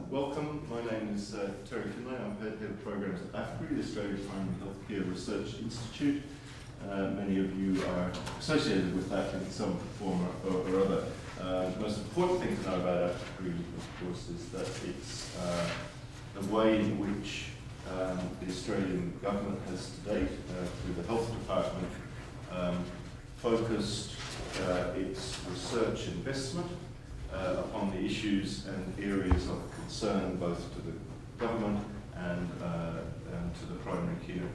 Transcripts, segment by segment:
Welcome. My name is Terry Finlay. I'm Head of Programs at AFPRI, the Australian Primary Healthcare Research Institute. Many of you are associated with that in some form or other. The most important thing to know about AFPRI, of course, is that it's the way in which the Australian government has to date, through the Health Department, focused its research investment upon the issues and areas of concern both to the government and to the primary care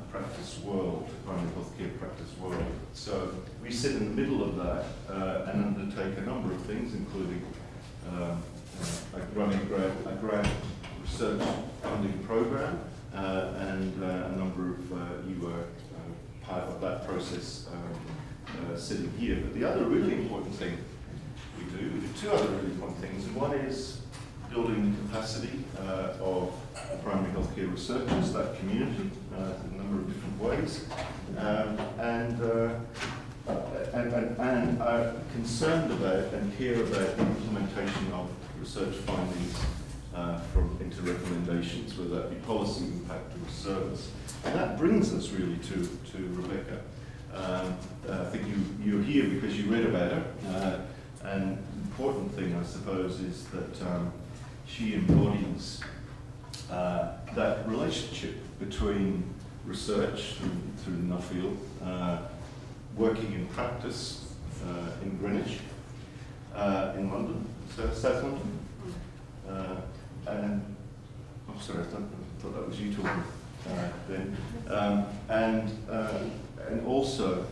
practice world, primary healthcare practice world. So we sit in the middle of that and undertake a number of things, including running a grant research funding program, and a number of you are part of that process sitting here. But the other really important thing we do two other really important things. One is building the capacity of primary healthcare researchers, that community, in a number of different ways, and are concerned about and care about the implementation of research findings into recommendations, whether that be policy, impact, or service. And that brings us really to Rebecca. I think you're here because you read about her. And the important thing, I suppose, is that she embodies that relationship between research through Nuffield, working in practice in Greenwich, in London, South London, and sorry, I thought that was you talking then, and also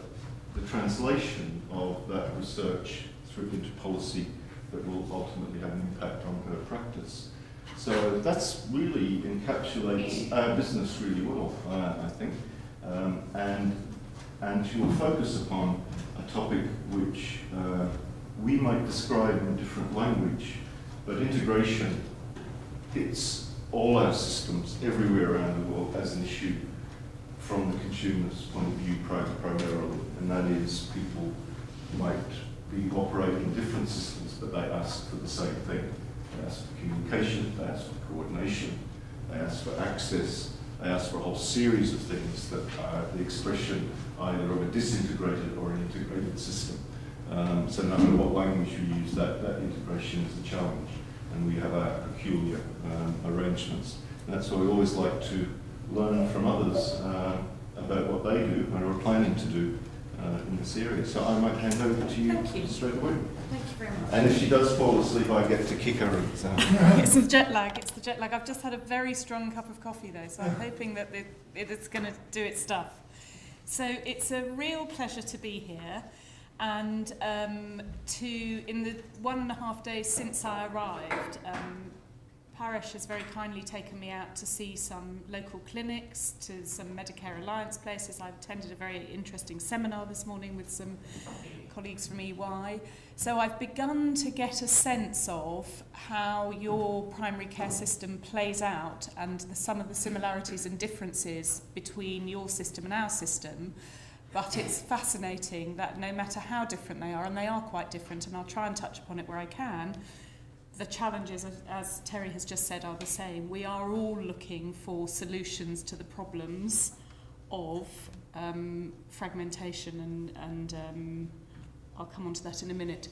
the translation of that research through into policy that will ultimately have an impact on her practice. So that's really encapsulates our business really well, I think. And she will focus upon a topic which we might describe in different language, but integration hits all our systems everywhere around the world as an issue from the consumer's point of view primarily, and that is people might be operating different systems, but they ask for the same thing. They ask for communication, they ask for coordination, they ask for access, they ask for a whole series of things that are the expression either of a disintegrated or an integrated system. So no matter what language you use, that integration is a challenge, and we have our peculiar arrangements. And that's why we always like to learn from others about what they do and are planning to do in this area. So I might hand over to you straight away. Thank you very much. And if she does fall asleep, I get to kick her. It's the jet lag. It's the jet lag. I've just had a very strong cup of coffee though, so I'm hoping that it's going to do its stuff. So it's a real pleasure to be here, and in the 1.5 days since I arrived, Parish has very kindly taken me out to see some local clinics, to some Medicare Alliance places. I've attended a very interesting seminar this morning with some colleagues from EY. So I've begun to get a sense of how your primary care system plays out and some of the similarities and differences between your system and our system. But it's fascinating that no matter how different they are, and they are quite different, and I'll try and touch upon it where I can, the challenges, as Terry has just said, are the same. We are all looking for solutions to the problems of fragmentation, and I'll come on to that in a minute.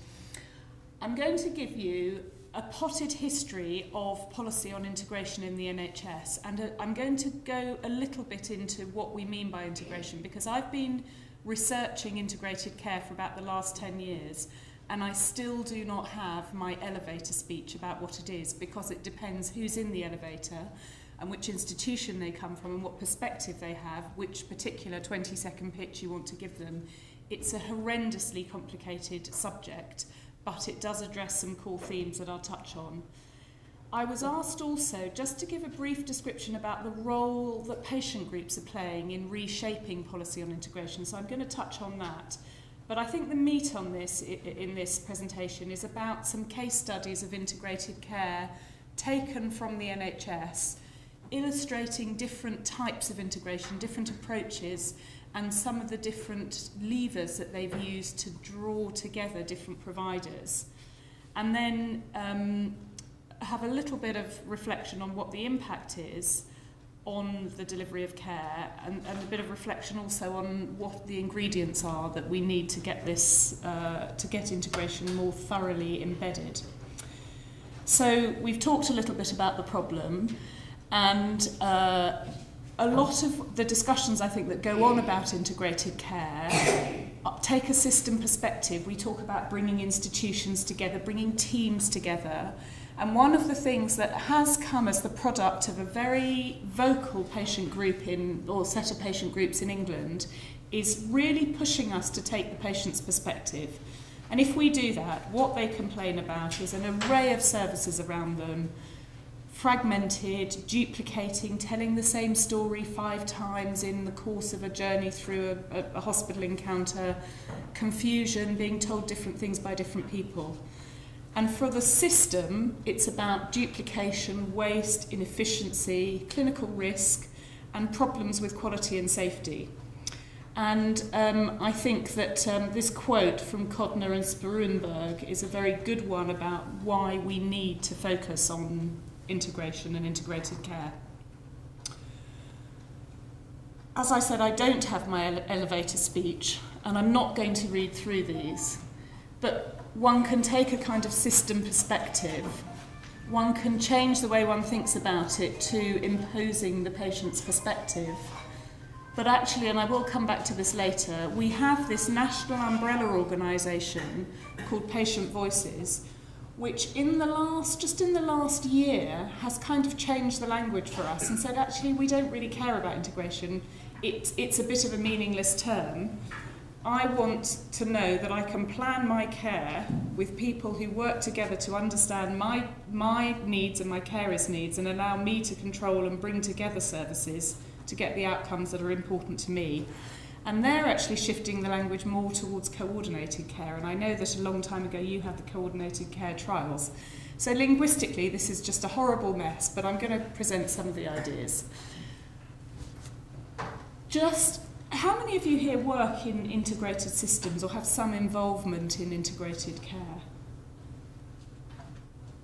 I'm going to give you a potted history of policy on integration in the NHS, and I'm going to go a little bit into what we mean by integration, because I've been researching integrated care for about the last 10 years, and I still do not have my elevator speech about what it is, because it depends who's in the elevator and which institution they come from and what perspective they have, which particular 20-second pitch you want to give them. It's a horrendously complicated subject, but it does address some core themes that I'll touch on. I was asked also just to give a brief description about the role that patient groups are playing in reshaping policy on integration, so I'm going to touch on that. But I think the meat on this, in this presentation, is about some case studies of integrated care taken from the NHS, illustrating different types of integration, different approaches, and some of the different levers that they've used to draw together different providers. And then have a little bit of reflection on what the impact is on the delivery of care, and a bit of reflection also on what the ingredients are that we need to get this, to get integration more thoroughly embedded. So we've talked a little bit about the problem, and a lot of the discussions I think that go on about integrated care take a system perspective. We talk about bringing institutions together, bringing teams together. And one of the things that has come as the product of a very vocal patient group or set of patient groups in England is really pushing us to take the patient's perspective. And if we do that, what they complain about is an array of services around them, fragmented, duplicating, telling the same story 5 times in the course of a journey through a hospital encounter, confusion, being told different things by different people. And for the system, it's about duplication, waste, inefficiency, clinical risk, and problems with quality and safety. And I think that this quote from Kodner and Sperunberg is a very good one about why we need to focus on integration and integrated care. As I said, I don't have my elevator speech, and I'm not going to read through these, but one can take a kind of system perspective. One can change the way one thinks about it to imposing the patient's perspective. But actually, and I will come back to this later, we have this national umbrella organisation called Patient Voices, which just in the last year has kind of changed the language for us and said, actually, we don't really care about integration. It's a bit of a meaningless term. I want to know that I can plan my care with people who work together to understand my needs and my carers' needs and allow me to control and bring together services to get the outcomes that are important to me. And they're actually shifting the language more towards coordinated care. And I know that a long time ago you had the coordinated care trials. So linguistically, this is just a horrible mess, but I'm going to present some of the ideas. Just how many of you here work in integrated systems or have some involvement in integrated care?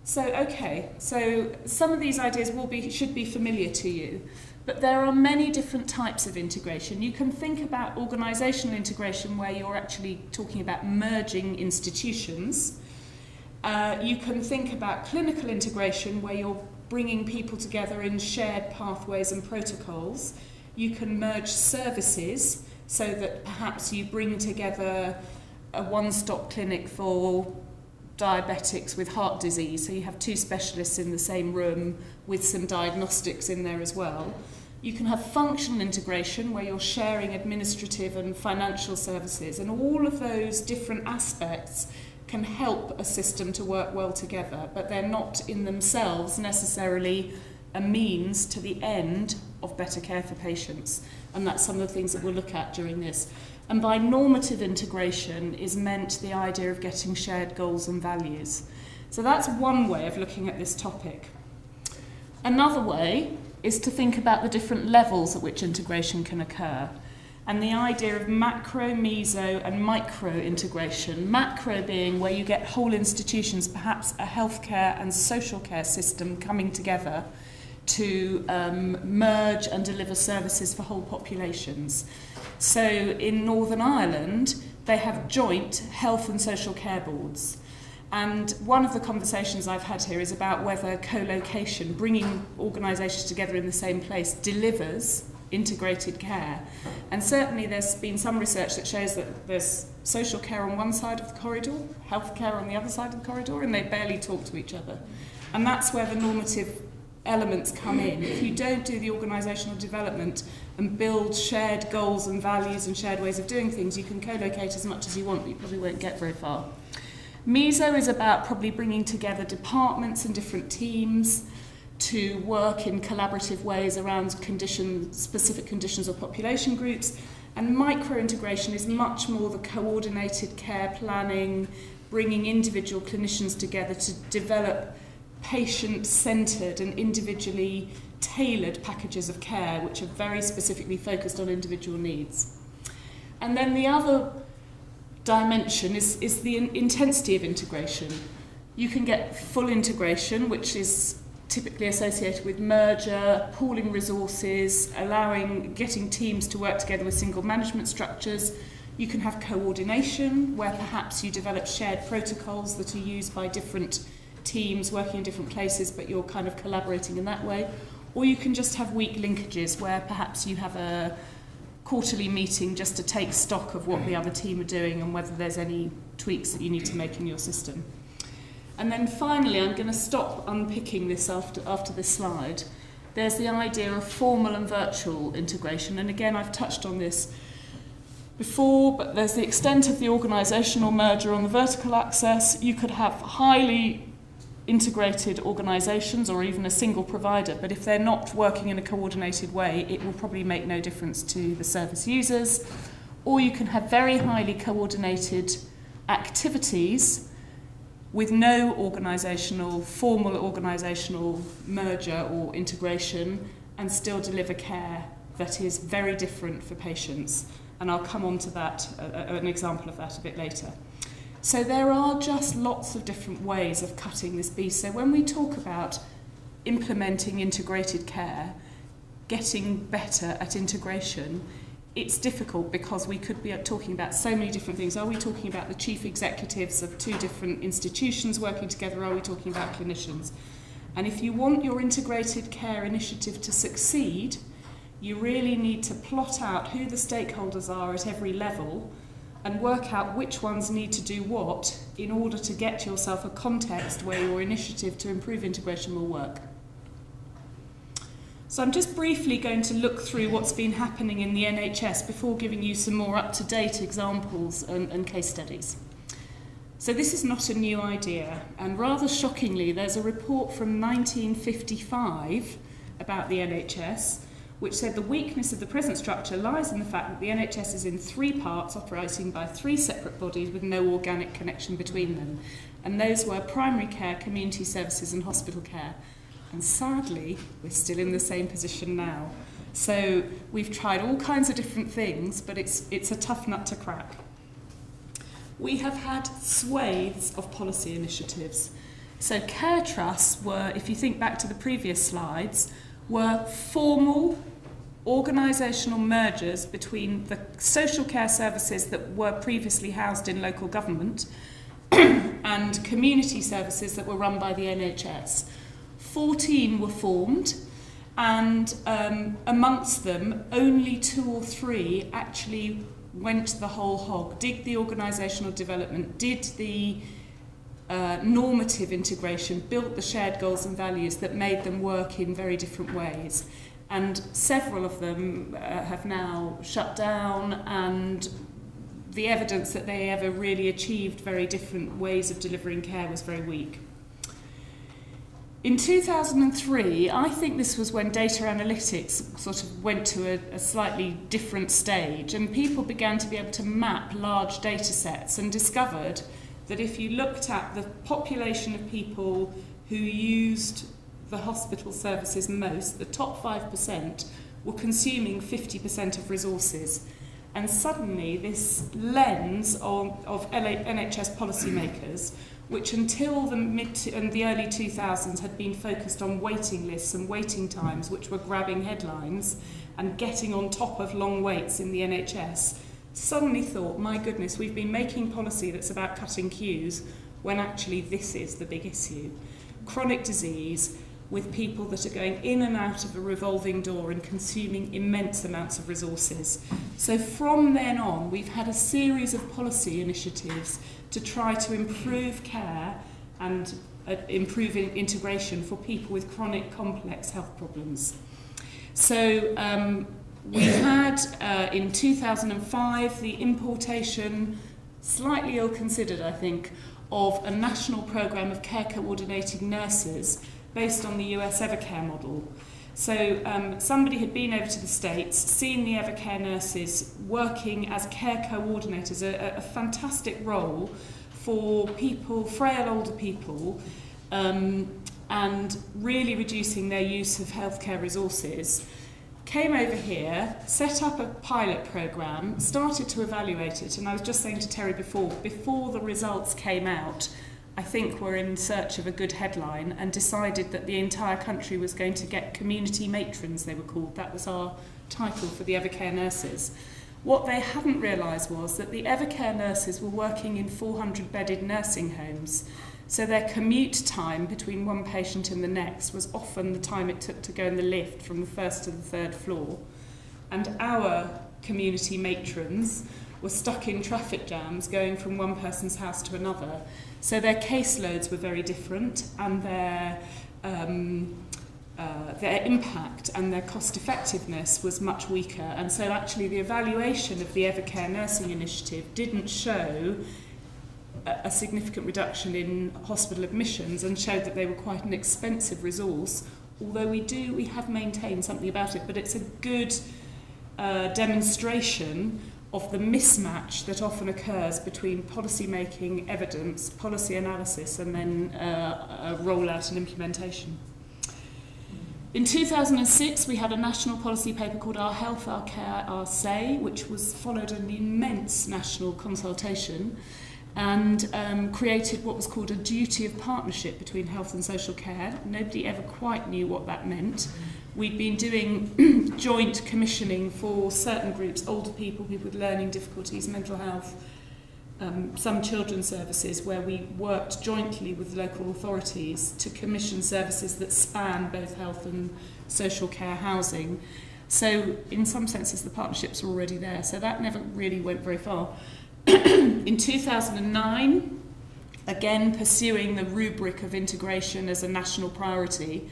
So, okay, so some of these ideas should be familiar to you, but there are many different types of integration. You can think about organisational integration where you're actually talking about merging institutions. You can think about clinical integration where you're bringing people together in shared pathways and protocols. You can merge services so that perhaps you bring together a one-stop clinic for diabetics with heart disease, so you have 2 specialists in the same room with some diagnostics in there as well. You can have functional integration where you're sharing administrative and financial services, and all of those different aspects can help a system to work well together, but they're not in themselves necessarily a means to the end of better care for patients. And that's some of the things that we'll look at during this. And by normative integration is meant the idea of getting shared goals and values. So that's one way of looking at this topic. Another way is to think about the different levels at which integration can occur. And the idea of macro, meso, and micro integration. Macro being where you get whole institutions, perhaps a healthcare and social care system coming together to merge and deliver services for whole populations. So in Northern Ireland, they have joint health and social care boards. And one of the conversations I've had here is about whether co-location, bringing organisations together in the same place, delivers integrated care. And certainly there's been some research that shows that there's social care on one side of the corridor, health care on the other side of the corridor, and they barely talk to each other. And that's where the normative elements come in. If you don't do the organisational development and build shared goals and values and shared ways of doing things, you can co-locate as much as you want, but you probably won't get very far. Meso is about probably bringing together departments and different teams to work in collaborative ways around specific conditions or population groups. And micro-integration is much more the coordinated care planning, bringing individual clinicians together to develop patient-centred and individually tailored packages of care which are very specifically focused on individual needs. And then the other dimension is the intensity of integration. You can get full integration, which is typically associated with merger, pooling resources, getting teams to work together with single management structures. You can have coordination, where perhaps you develop shared protocols that are used by different teams working in different places, but you're kind of collaborating in that way. Or you can just have weak linkages, where perhaps you have a quarterly meeting just to take stock of what the other team are doing and whether there's any tweaks that you need to make in your system. And then finally, I'm going to stop unpicking this after this slide. There's the idea of formal and virtual integration. And again, I've touched on this before, but there's the extent of the organisational merger on the vertical axis. You could have highly integrated organisations or even a single provider, but if they're not working in a coordinated way, it will probably make no difference to the service users. Or you can have very highly coordinated activities with no formal organisational merger or integration, and still deliver care that is very different for patients. And I'll come on to that, an example of that a bit later. So there are just lots of different ways of cutting this beast. So when we talk about implementing integrated care, getting better at integration, it's difficult because we could be talking about so many different things. Are we talking about the chief executives of two different institutions working together? Are we talking about clinicians? And if you want your integrated care initiative to succeed, you really need to plot out who the stakeholders are at every level and work out which ones need to do what in order to get yourself a context where your initiative to improve integration will work. So I'm just briefly going to look through what's been happening in the NHS before giving you some more up-to-date examples and case studies. So this is not a new idea, and rather shockingly, there's a report from 1955 about the NHS which said the weakness of the present structure lies in the fact that the NHS is in three parts operating by three separate bodies with no organic connection between them. And those were primary care, community services and hospital care. And sadly, we're still in the same position now. So we've tried all kinds of different things, but it's a tough nut to crack. We have had swathes of policy initiatives. So care trusts were, if you think back to the previous slides, were formal organisational mergers between the social care services that were previously housed in local government and community services that were run by the NHS. 14 were formed, and amongst them, only 2 or 3 actually went the whole hog, did the organisational development, did the normative integration, built the shared goals and values that made them work in very different ways. And several of them have now shut down, and the evidence that they ever really achieved very different ways of delivering care was very weak. In 2003, I think this was when data analytics sort of went to a slightly different stage, and people began to be able to map large data sets and discovered that if you looked at the population of people who used the hospital services most, the top 5% were consuming 50% of resources. And suddenly this lens of NHS policymakers, which until the mid and the early 2000s had been focused on waiting lists and waiting times, which were grabbing headlines and getting on top of long waits in the NHS, suddenly thought, my goodness, we've been making policy that's about cutting queues when actually this is the big issue. Chronic disease with people that are going in and out of a revolving door and consuming immense amounts of resources. So from then on, we've had a series of policy initiatives to try to improve care and improve integration for people with chronic complex health problems. So we had in 2005 the importation, slightly ill-considered I think, of a national programme of care coordinating nurses based on the US Evercare model. So somebody had been over to the States, seen the Evercare nurses working as care coordinators, a fantastic role for people, frail older people, and really reducing their use of healthcare resources. Came over here, set up a pilot programme, started to evaluate it, and I was just saying to Terry before the results came out, I think, were in search of a good headline and decided that the entire country was going to get community matrons, they were called. That was our title for the Evercare nurses. What they hadn't realised was that the Evercare nurses were working in 400-bedded nursing homes, so their commute time between one patient and the next was often the time it took to go in the lift from the first to the third floor. And our community matrons were stuck in traffic jams going from one person's house to another. So their caseloads were very different, and their impact and their cost effectiveness was much weaker. And so actually the evaluation of the Evercare Nursing Initiative didn't show a significant reduction in hospital admissions, and showed that they were quite an expensive resource, although we have maintained something about it, but it's a good demonstration of the mismatch that often occurs between policy making, evidence, policy analysis, and then rollout and implementation. In 2006, we had a national policy paper called Our Health, Our Care, Our Say, which was followed an immense national consultation and created what was called a duty of partnership between health and social care. Nobody ever quite knew what that meant. We'd been doing joint commissioning for certain groups, older people, people with learning difficulties, mental health, some children's services, where we worked jointly with local authorities to commission services that span both health and social care housing. So in some senses the partnerships were already there, so that never really went very far. In 2009, again pursuing the rubric of integration as a national priority,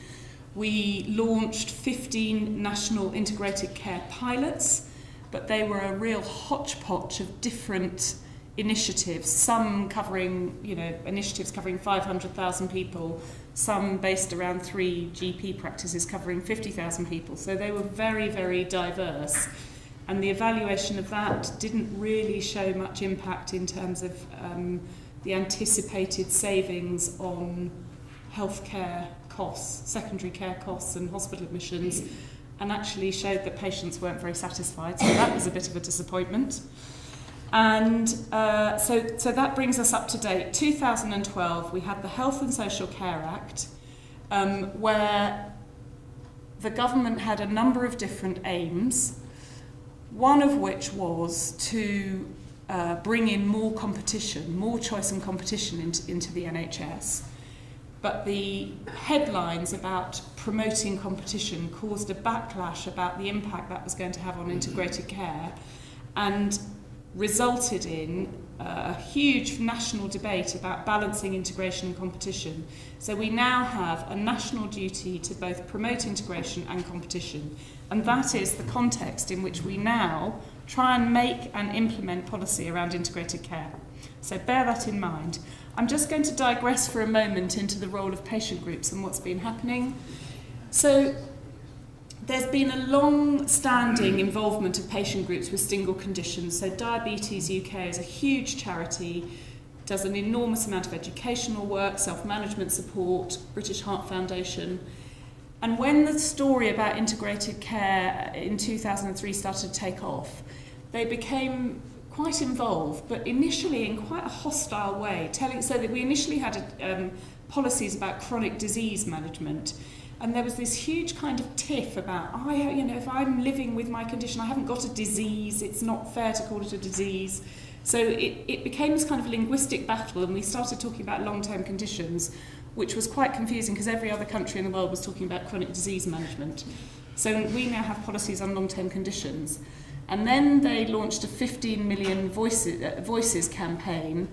we launched 15 national integrated care pilots, but they were a real hodgepodge of different initiatives, some covering, initiatives covering 500,000 people, some based around 3 GP practices covering 50,000 people. So they were very, very diverse. And the evaluation of that didn't really show much impact in terms of the anticipated savings on healthcare costs, secondary care costs and hospital admissions, and actually showed that patients weren't very satisfied. So that was a bit of a disappointment. And so that brings us up to date. 2012, we had the Health and Social Care Act, where the government had a number of different aims, one of which was to bring in more competition, more choice and competition into the NHS. But the headlines about promoting competition caused a backlash about the impact that was going to have on integrated care, and resulted in a huge national debate about balancing integration and competition. So we now have a national duty to both promote integration and competition, and that is the context in which we now try and make and implement policy around integrated care. So bear that in mind. I'm just going to digress for a moment into the role of patient groups and what's been happening. So there's been a long-standing involvement of patient groups with single conditions. So Diabetes UK is a huge charity, does an enormous amount of educational work, self-management support, British Heart Foundation. And when the story about integrated care in 2003 started to take off, they became quite involved, but initially in quite a hostile way, so that we initially had policies about chronic disease management. And there was this huge kind of tiff about, if I'm living with my condition, I haven't got a disease, it's not fair to call it a disease. So it became this kind of linguistic battle, and we started talking about long-term conditions, which was quite confusing because every other country in the world was talking about chronic disease management. So we now have policies on long-term conditions. And then they launched a 15 million voices campaign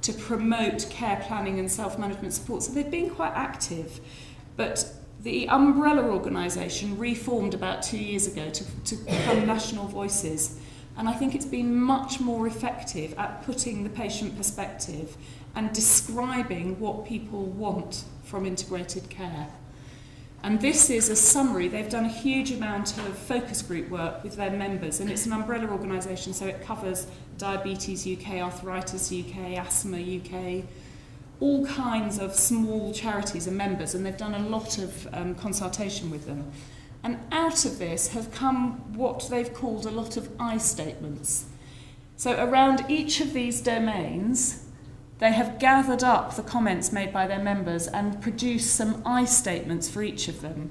to promote care planning and self-management support. So they've been quite active. But the umbrella organisation reformed about 2 years ago to become National Voices. And I think it's been much more effective at putting the patient perspective and describing what people want from integrated care. And this is a summary. They've done a huge amount of focus group work with their members, and it's an umbrella organisation, so it covers Diabetes UK, Arthritis UK, Asthma UK, all kinds of small charities are members, and they've done a lot of consultation with them. And out of this have come what they've called a lot of I statements. So around each of these domains, they have gathered up the comments made by their members and produced some I statements for each of them.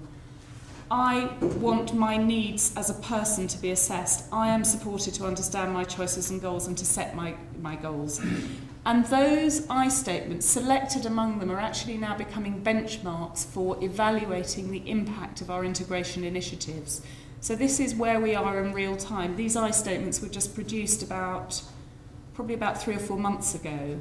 I want my needs as a person to be assessed. I am supported to understand my choices and goals and to set my goals. And those I statements, selected among them, are actually now becoming benchmarks for evaluating the impact of our integration initiatives. So this is where we are in real time. These I statements were just produced probably about 3 or 4 months ago.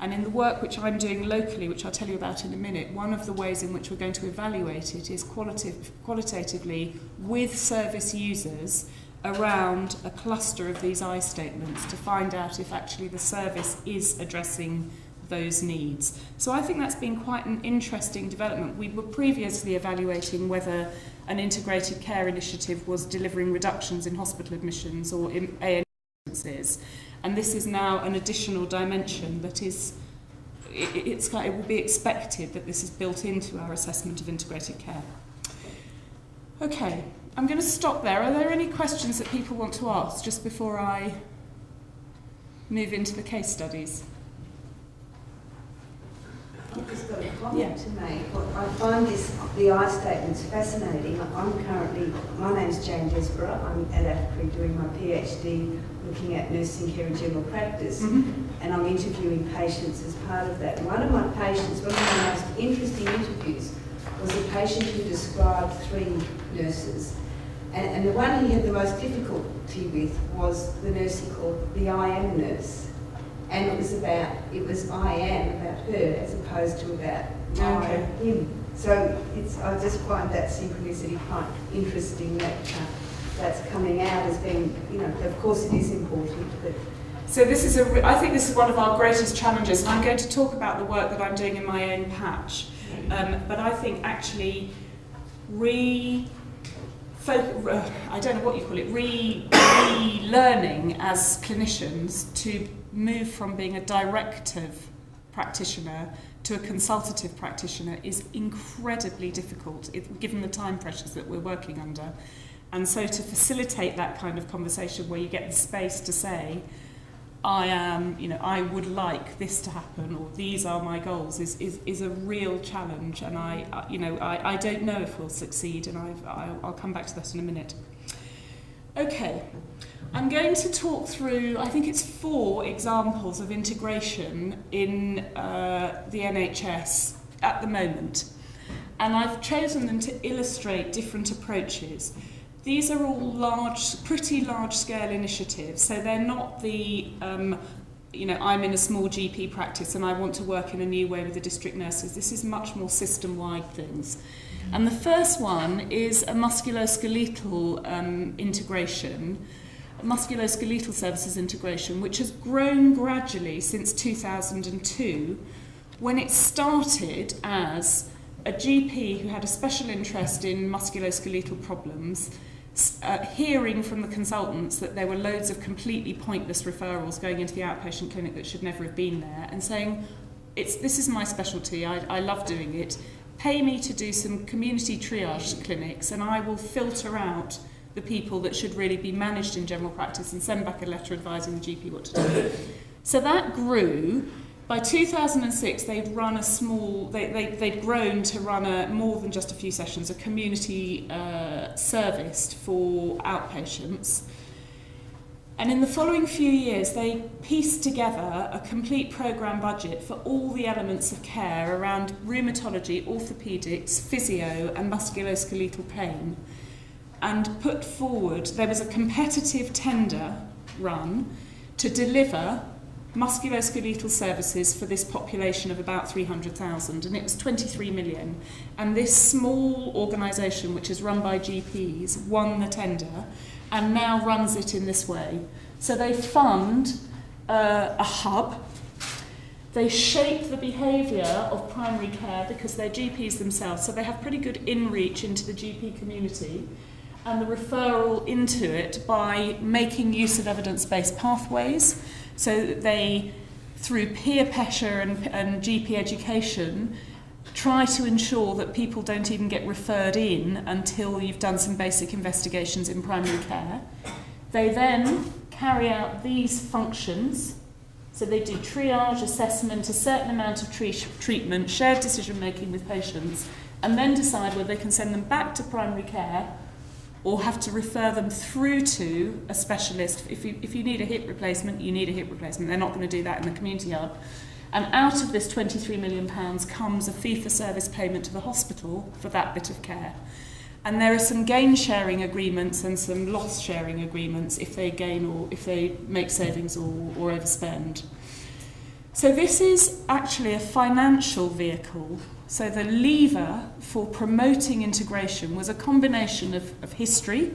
And in the work which I'm doing locally, which I'll tell you about in a minute, one of the ways in which we're going to evaluate it is qualitatively with service users around a cluster of these I statements to find out if actually the service is addressing those needs. So I think that's been quite an interesting development. We were previously evaluating whether an integrated care initiative was delivering reductions in hospital admissions or in A&E instances. And this is now an additional dimension that is, it will be expected that this is built into our assessment of integrated care. Okay, I'm going to stop there. Are there any questions that people want to ask just before I move into the case studies? I've just got a comment to make. I find the I statements fascinating. My name's Jane Desborough. I'm at AFCRI doing my PhD looking at nursing care and general practice, and I'm interviewing patients as part of that. One of my patients, one of my most interesting interviews, was a patient who described 3 nurses. And the one he had the most difficulty with was the nurse he called the I am nurse. And it was I am about her as opposed to about him. So I just find that synchronicity quite interesting that that's coming out as being, of course it is important, but... So this is I think this is one of our greatest challenges, and I'm going to talk about the work that I'm doing in my own patch. But I think actually I don't know what you call it, relearning as clinicians to move from being a directive practitioner to a consultative practitioner is incredibly difficult, given the time pressures that we're working under. And so to facilitate that kind of conversation where you get the space to say, I would like this to happen, or these are my goals, is a real challenge, and I don't know if we'll succeed, and I'll come back to that in a minute. Okay, I'm going to talk through, I think it's 4 examples of integration in the NHS at the moment, and I've chosen them to illustrate different approaches. These are all pretty large-scale initiatives, so they're not the, I'm in a small GP practice and I want to work in a new way with the district nurses. This is much more system-wide things. And the first one is a musculoskeletal integration, musculoskeletal services integration, which has grown gradually since 2002, when it started as a GP who had a special interest in musculoskeletal problems, hearing from the consultants that there were loads of completely pointless referrals going into the outpatient clinic that should never have been there, and saying, this is my specialty, I love doing it, pay me to do some community triage clinics and I will filter out the people that should really be managed in general practice and send back a letter advising the GP what to do. So that grew. By 2006, they'd grown to run more than just a few sessions, a community service for outpatients. And in the following few years, they pieced together a complete programme budget for all the elements of care around rheumatology, orthopaedics, physio, and musculoskeletal pain, and put forward, there was a competitive tender run to deliver musculoskeletal services for this population of about 300,000, and it was 23 million. And this small organisation, which is run by GPs, won the tender and now runs it in this way. So they fund a hub, they shape the behaviour of primary care because they're GPs themselves, so they have pretty good in-reach into the GP community, and the referral into it by making use of evidence-based pathways. So that they, through peer pressure and GP education, try to ensure that people don't even get referred in until you've done some basic investigations in primary care. They then carry out these functions So they do triage, assessment, a certain amount of treatment, shared decision-making with patients, and then decide whether they can send them back to primary care or have to refer them through to a specialist. If you need a hip replacement, you need a hip replacement. They're not going to do that in the community hub. And out of this £23 million comes a fee-for-service payment to the hospital for that bit of care. And there are some gain-sharing agreements and some loss-sharing agreements if they gain or if they make savings or overspend. So this is actually a financial vehicle. So the lever for promoting integration was a combination of history,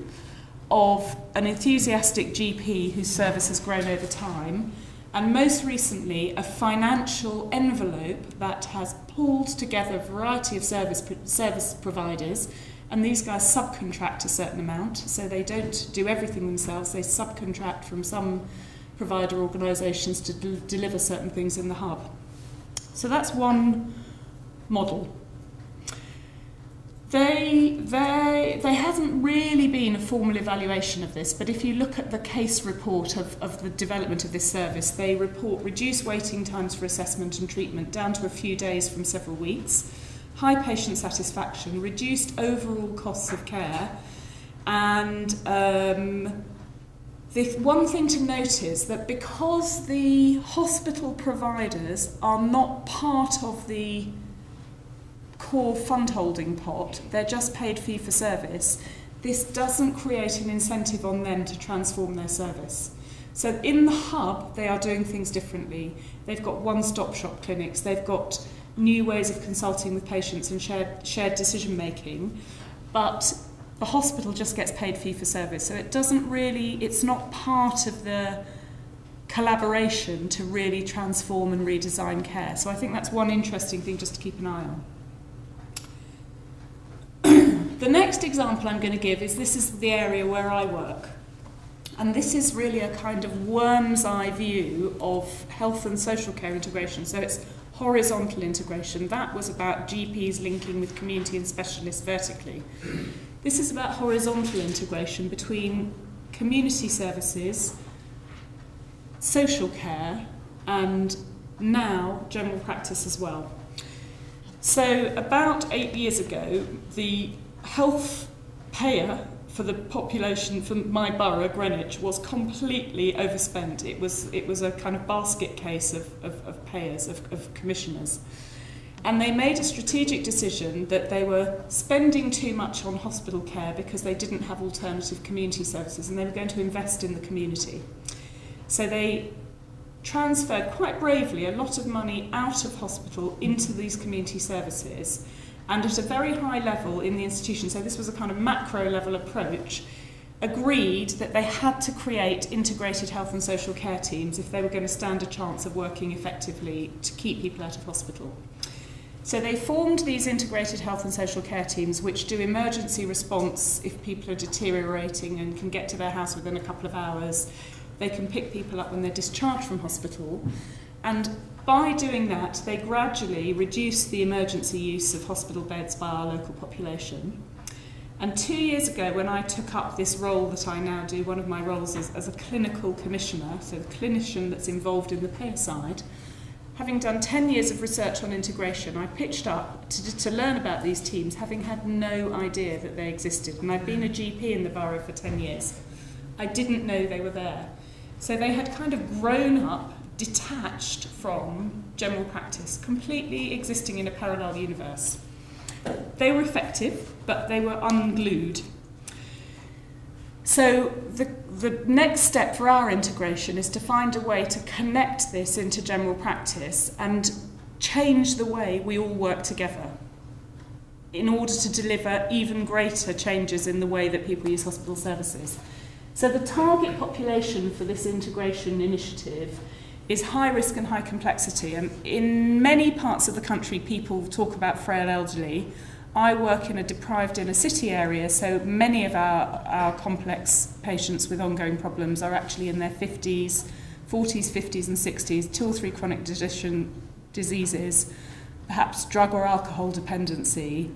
of an enthusiastic GP whose service has grown over time, and most recently a financial envelope that has pulled together a variety of service providers. And these guys subcontract a certain amount, so they don't do everything themselves. They subcontract from some provider organisations to deliver certain things in the hub. So that's one model. There hasn't really been a formal evaluation of this, but if you look at the case report of the development of this service, they report reduced waiting times for assessment and treatment down to a few days from several weeks, high patient satisfaction, reduced overall costs of care, and the one thing to note is that because the hospital providers are not part of the core fund holding pot, they're just paid fee for service, this doesn't create an incentive on them to transform their service. So in the hub, they are doing things differently. They've got one-stop shop clinics, they've got new ways of consulting with patients and shared decision making, but the hospital just gets paid fee for service. So it's not part of the collaboration to really transform and redesign care. So I think that's one interesting thing just to keep an eye on. The next example I'm going to give is this is the area where I work. And this is really a kind of worm's eye view of health and social care integration. So it's horizontal integration. That was about GPs linking with community and specialists vertically. This is about horizontal integration between community services, social care, and now general practice as well. So about 8 years ago, the health payer for the population for my borough, Greenwich, was completely overspent. It was a kind of basket case of payers, of commissioners. And they made a strategic decision that they were spending too much on hospital care because they didn't have alternative community services, and they were going to invest in the community. So they transferred quite bravely a lot of money out of hospital into these community services, and at a very high level in the institution, so this was a kind of macro level approach, agreed that they had to create integrated health and social care teams if they were going to stand a chance of working effectively to keep people out of hospital. So they formed these integrated health and social care teams which do emergency response if people are deteriorating and can get to their house within a couple of hours. They can pick people up when they're discharged from hospital. And by doing that, they gradually reduced the emergency use of hospital beds by our local population. And 2 years ago, when I took up this role that I now do, one of my roles is as a clinical commissioner, so the clinician that's involved in the payer side, having done 10 years of research on integration, I pitched up to learn about these teams, having had no idea that they existed. And I'd been a GP in the borough for 10 years. I didn't know they were there. So they had kind of grown up detached from general practice, completely existing in a parallel universe. They were effective, but they were unglued. So the next step for our integration is to find a way to connect this into general practice and change the way we all work together in order to deliver even greater changes in the way that people use hospital services. So the target population for this integration initiative is high risk and high complexity. And in many parts of the country, people talk about frail elderly. I work in a deprived inner city area, so many of our complex patients with ongoing problems are actually in their 40s, 50s and 60s, 2 or 3 chronic diseases, perhaps drug or alcohol dependency,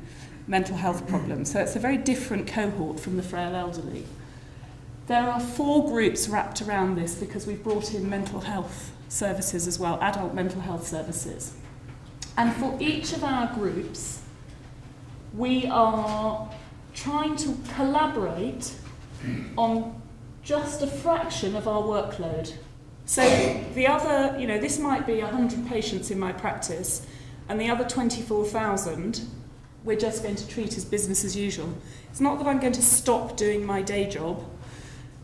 mental health problems. So it's a very different cohort from the frail elderly. There are 4 groups wrapped around this because we've brought in mental health services as well, adult mental health services. And for each of our groups, we are trying to collaborate on just a fraction of our workload. So the other, this might be 100 patients in my practice, and the other 24,000 we're just going to treat as business as usual. It's not that I'm going to stop doing my day job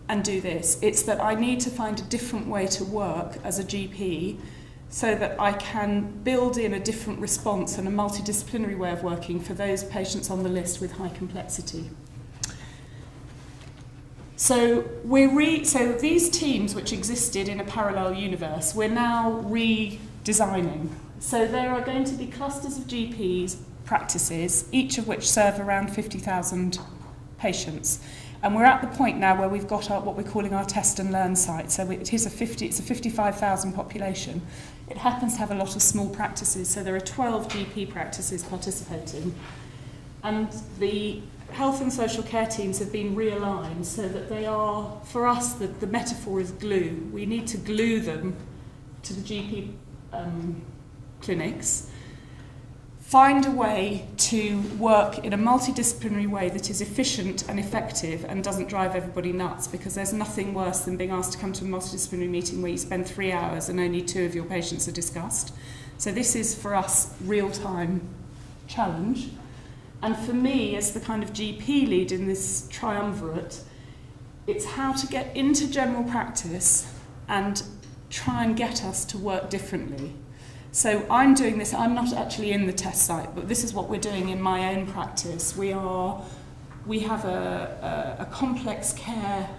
and do this. It's that I need to find a different way to work as a GP so that I can build in a different response and a multidisciplinary way of working for those patients on the list with high complexity. So so these teams which existed in a parallel universe, we're now redesigning. So there are going to be clusters of GPs practices, each of which serve around 50,000 patients. And we're at the point now where we've got what we're calling our test and learn site. So it's a 55,000 population. It happens to have a lot of small practices, so there are 12 GP practices participating. And the health and social care teams have been realigned so that they are, for us, the metaphor is glue. We need to glue them to the GP clinics. Find a way to work in a multidisciplinary way that is efficient and effective and doesn't drive everybody nuts, because there's nothing worse than being asked to come to a multidisciplinary meeting where you spend 3 hours and only 2 of your patients are discussed. So this is, for us, real-time challenge. And for me, as the kind of GP lead in this triumvirate, it's how to get into general practice and try and get us to work differently. So I'm doing this, I'm not actually in the test site, but this is what we're doing in my own practice. We have a complex care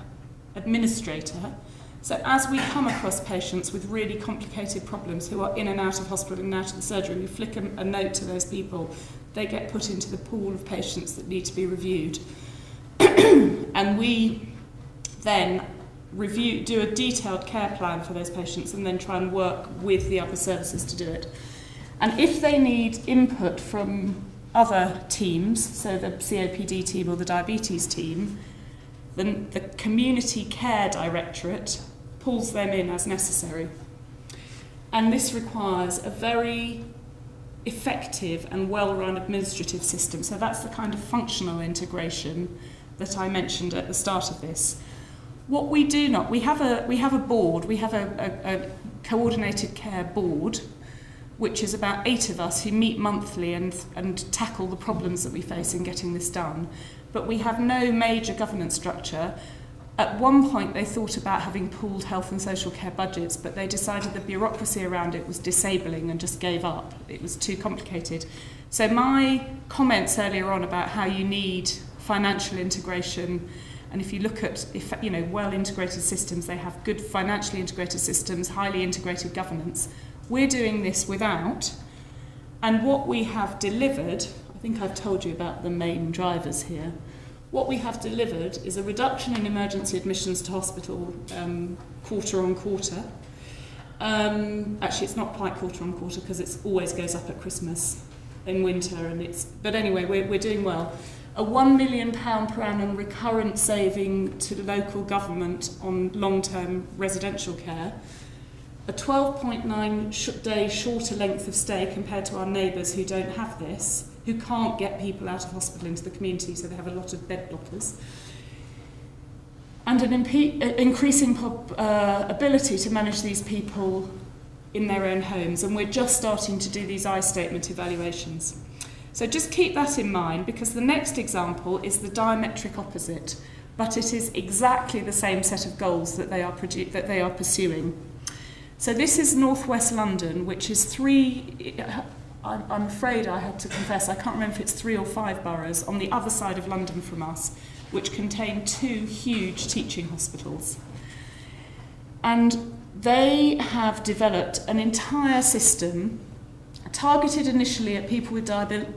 administrator. So as we come across patients with really complicated problems who are in and out of hospital and out of the surgery, we flick a note to those people. They get put into the pool of patients that need to be reviewed. And we then do a detailed care plan for those patients and then try and work with the other services to do it. And if they need input from other teams, so the COPD team or the diabetes team, then the community care directorate pulls them in as necessary. And this requires a very effective and well-run administrative system. So that's the kind of functional integration that I mentioned at the start of this. What we do not, we have a board, we have a coordinated care board, which is about 8 of us who meet monthly and tackle the problems that we face in getting this done. But we have no major governance structure. At one point they thought about having pooled health and social care budgets, but they decided the bureaucracy around it was disabling and just gave up. It was too complicated. So my comments earlier on about how you need financial integration, and if you look at well-integrated systems, they have good financially integrated systems, highly integrated governance. We're doing this without, and what we have delivered, I think I've told you about the main drivers here. What we have delivered is a reduction in emergency admissions to hospital quarter on quarter. Actually, it's not quite quarter on quarter because it always goes up at Christmas in winter, but anyway, we're doing well. A £1 million per annum recurrent saving to the local government on long-term residential care, a 12.9 day shorter length of stay compared to our neighbours who don't have this, who can't get people out of hospital into the community, so they have a lot of bed blockers, and an increasing ability to manage these people in their own homes. And we're just starting to do these I statement evaluations. So just keep that in mind, because the next example is the diametric opposite, but it is exactly the same set of goals that they are pursuing. So this is northwest London, which is I'm afraid I have to confess, I can't remember if it's 3 or 5 boroughs on the other side of London from us, which contain 2 huge teaching hospitals. And they have developed an entire system targeted initially at people with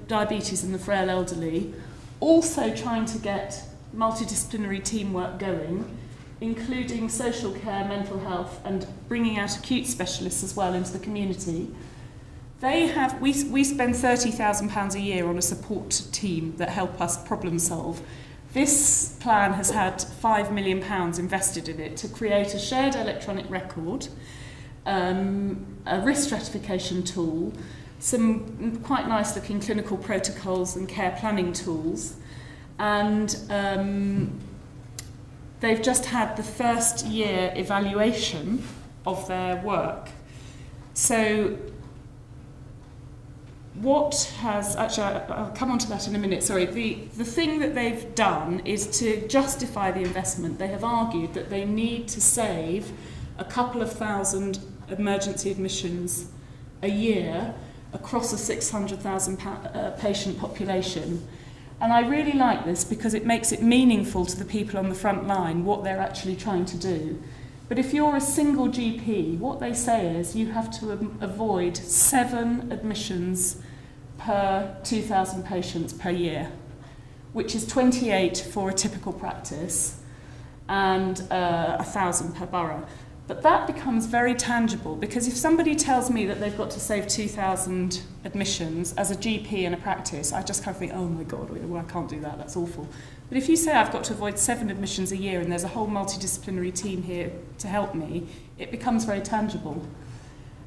diabetes and the frail elderly, also trying to get multidisciplinary teamwork going, including social care, mental health, and bringing out acute specialists as well into the community. We spend £30,000 a year on a support team that help us problem solve. This plan has had £5 million invested in it to create a shared electronic record a risk stratification tool, some quite nice looking clinical protocols and care planning tools, and they've just had the first year evaluation of their work. So what has, actually I'll come on to that in a minute, sorry, the thing that they've done is to justify the investment. They have argued that they need to save a couple of thousand emergency admissions a year across a 600,000 patient population. And I really like this because it makes it meaningful to the people on the front line what they're actually trying to do. But if you're a single GP, what they say is you have to avoid 7 admissions per 2,000 patients per year, which is 28 for a typical practice and 1,000 per borough. But that becomes very tangible, because if somebody tells me that they've got to save 2,000 admissions as a GP in a practice, I just kind of think, oh my God, well, I can't do that, that's awful. But if you say I've got to avoid 7 admissions a year and there's a whole multidisciplinary team here to help me, it becomes very tangible.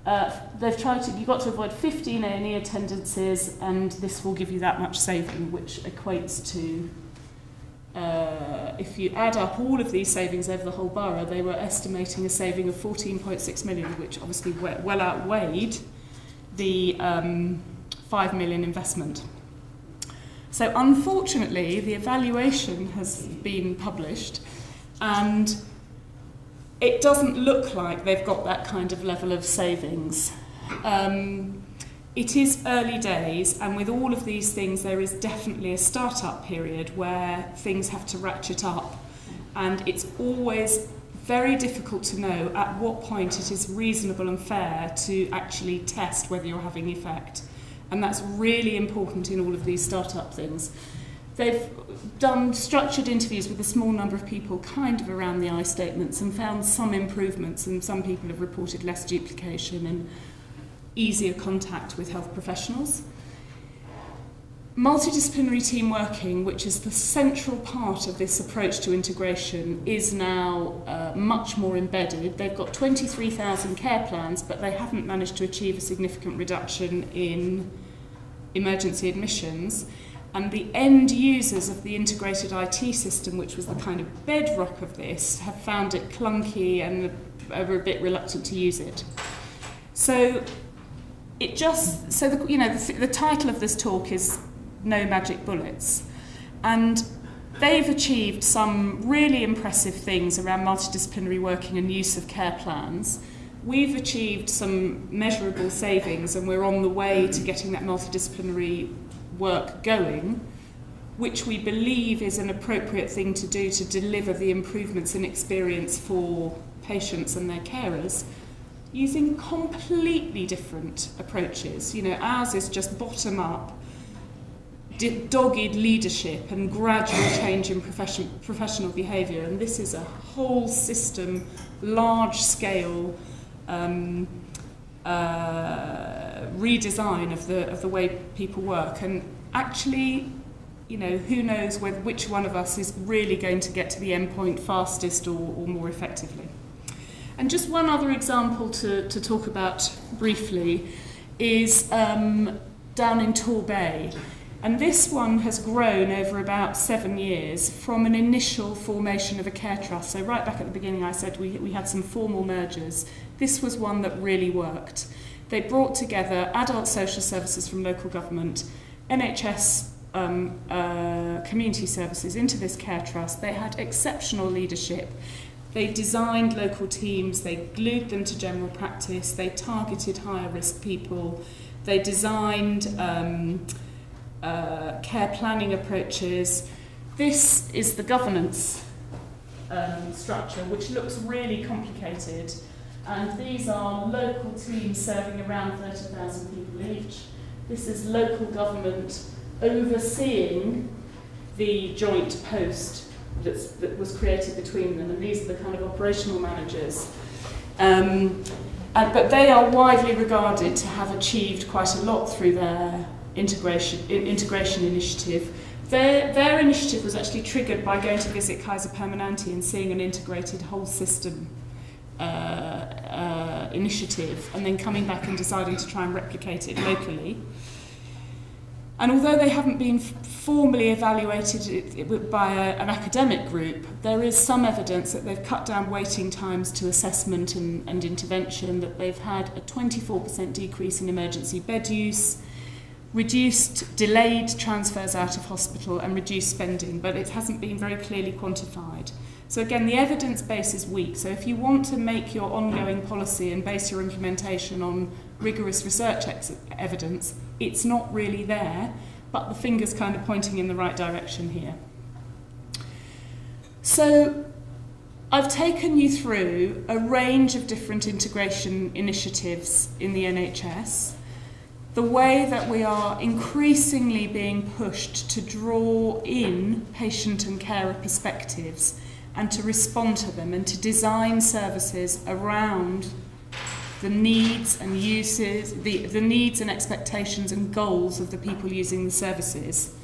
You've got to avoid 15 A&E attendances, and this will give you that much saving, which equates to, if you add up all of these savings over the whole borough, they were estimating a saving of 14.6 million, which obviously well outweighed the 5 million investment. So unfortunately, the evaluation has been published, and it doesn't look like they've got that kind of level of savings. It is early days, and with all of these things, there is definitely a start-up period where things have to ratchet up, and it's always very difficult to know at what point it is reasonable and fair to actually test whether you're having effect. And that's really important in all of these start-up things. They've done structured interviews with a small number of people kind of around the I statements and found some improvements, and some people have reported less duplication and easier contact with health professionals. Multidisciplinary team working, which is the central part of this approach to integration, is now much more embedded. They've got 23,000 care plans, but they haven't managed to achieve a significant reduction in emergency admissions. And the end users of the integrated IT system, which was the kind of bedrock of this, have found it clunky and are a bit reluctant to use it. So the title of this talk is No Magic Bullets, and they've achieved some really impressive things around multidisciplinary working and use of care plans. We've achieved some measurable savings, and we're on the way to getting that multidisciplinary work going, which we believe is an appropriate thing to do to deliver the improvements in experience for patients and their carers, using completely different approaches. You know, ours is just bottom-up, dogged leadership and gradual change in professional behaviour, and this is a whole system, large-scale redesign of the way people work. And actually, you know, who knows which one of us is really going to get to the end point fastest or more effectively. And just one other example to talk about briefly is down in Torbay. And this one has grown over about 7 years from an initial formation of a care trust. So right back at the beginning, I said we had some formal mergers. This was one that really worked. They brought together adult social services from local government, NHS community services into this care trust. They had exceptional leadership. They designed local teams, they glued them to general practice, they targeted higher risk people, they designed care planning approaches. This is the governance structure, which looks really complicated. And these are local teams serving around 30,000 people each. This is local government overseeing the joint post that was created between them, and these are the kind of operational managers. But they are widely regarded to have achieved quite a lot through their integration initiative. Their initiative was actually triggered by going to visit Kaiser Permanente and seeing an integrated whole system initiative and then coming back and deciding to try and replicate it locally. And although they haven't been formally evaluated by an academic group, there is some evidence that they've cut down waiting times to assessment and intervention, that they've had a 24% decrease in emergency bed use, reduced delayed transfers out of hospital and reduced spending, but it hasn't been very clearly quantified. So again, the evidence base is weak. So if you want to make your ongoing policy and base your implementation on rigorous research evidence, it's not really there, but the finger's kind of pointing in the right direction here. So I've taken you through a range of different integration initiatives in the NHS, the way that we are increasingly being pushed to draw in patient and carer perspectives and to respond to them and to design services around the needs and uses, the needs and expectations and goals of the people using the services.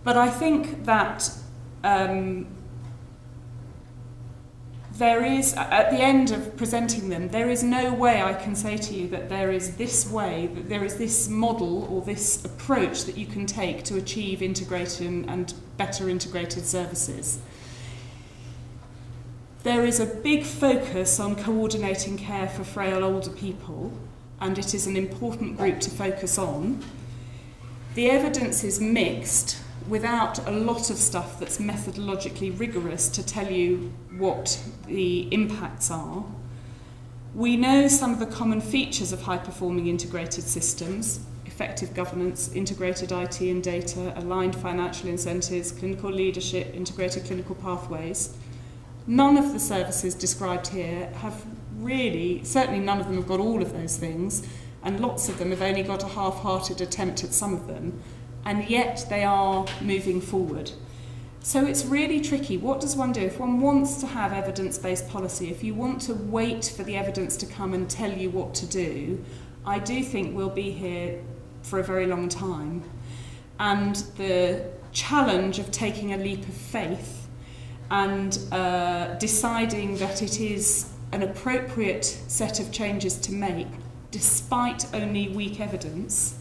But I think that there is, at the end of presenting them, there is no way I can say to you that there is this way, that there is this model or this approach that you can take to achieve integration and better integrated services. There is a big focus on coordinating care for frail older people, and it is an important group to focus on. The evidence is mixed, without a lot of stuff that's methodologically rigorous to tell you what the impacts are. We know some of the common features of high-performing integrated systems: effective governance, integrated IT and data, aligned financial incentives, clinical leadership, integrated clinical pathways. None of the services described here have really, certainly none of them have got all of those things, and lots of them have only got a half-hearted attempt at some of them, and yet they are moving forward. So it's really tricky. What does one do? If one wants to have evidence-based policy, if you want to wait for the evidence to come and tell you what to do, I do think we'll be here for a very long time. And the challenge of taking a leap of faith and deciding that it is an appropriate set of changes to make, despite only weak evidence,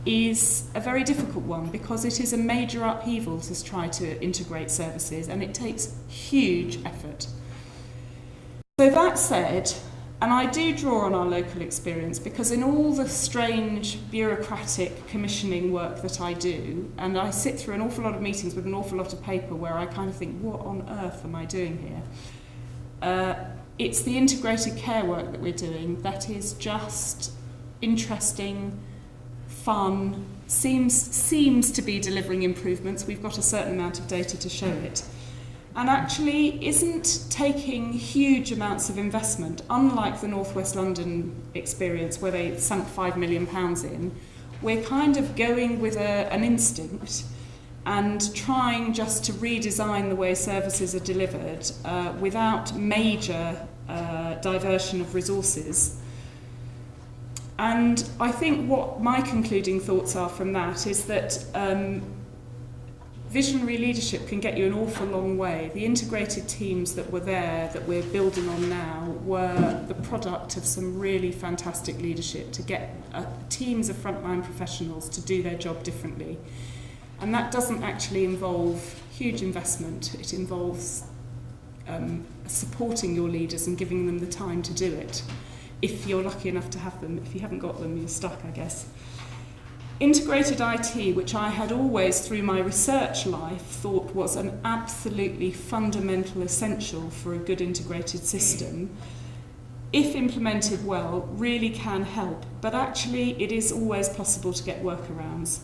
is a very difficult one, because it is a major upheaval to try to integrate services, and it takes huge effort. So that said, and I do draw on our local experience, because in all the strange bureaucratic commissioning work that I do, and I sit through an awful lot of meetings with an awful lot of paper where I kind of think, what on earth am I doing here? It's the integrated care work that we're doing that is just interesting, fun, seems to be delivering improvements. We've got a certain amount of data to show it. And actually isn't taking huge amounts of investment, unlike the North West London experience where they sunk £5 million in. We're kind of going with an instinct and trying just to redesign the way services are delivered without major diversion of resources. And I think what my concluding thoughts are from that is that visionary leadership can get you an awful long way. The integrated teams that were there, that we're building on now, were the product of some really fantastic leadership to get teams of frontline professionals to do their job differently. And that doesn't actually involve huge investment. It involves supporting your leaders and giving them the time to do it. If you're lucky enough to have them. If you haven't got them, you're stuck, I guess. Integrated IT, which I had always, through my research life, thought was an absolutely fundamental essential for a good integrated system, if implemented well, really can help. But actually, it is always possible to get workarounds.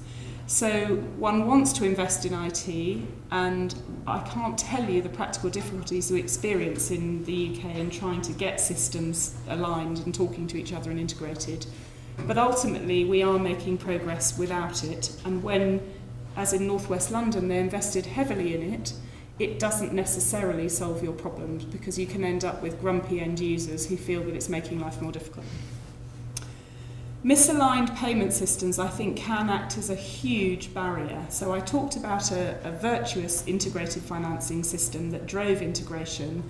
So one wants to invest in IT, and I can't tell you the practical difficulties we experience in the UK in trying to get systems aligned and talking to each other and integrated. But ultimately, we are making progress without it. And when, as in North West London, they invested heavily in it, it doesn't necessarily solve your problems, because you can end up with grumpy end users who feel that it's making life more difficult. Misaligned payment systems, I think, can act as a huge barrier. So I talked about a virtuous integrated financing system that drove integration,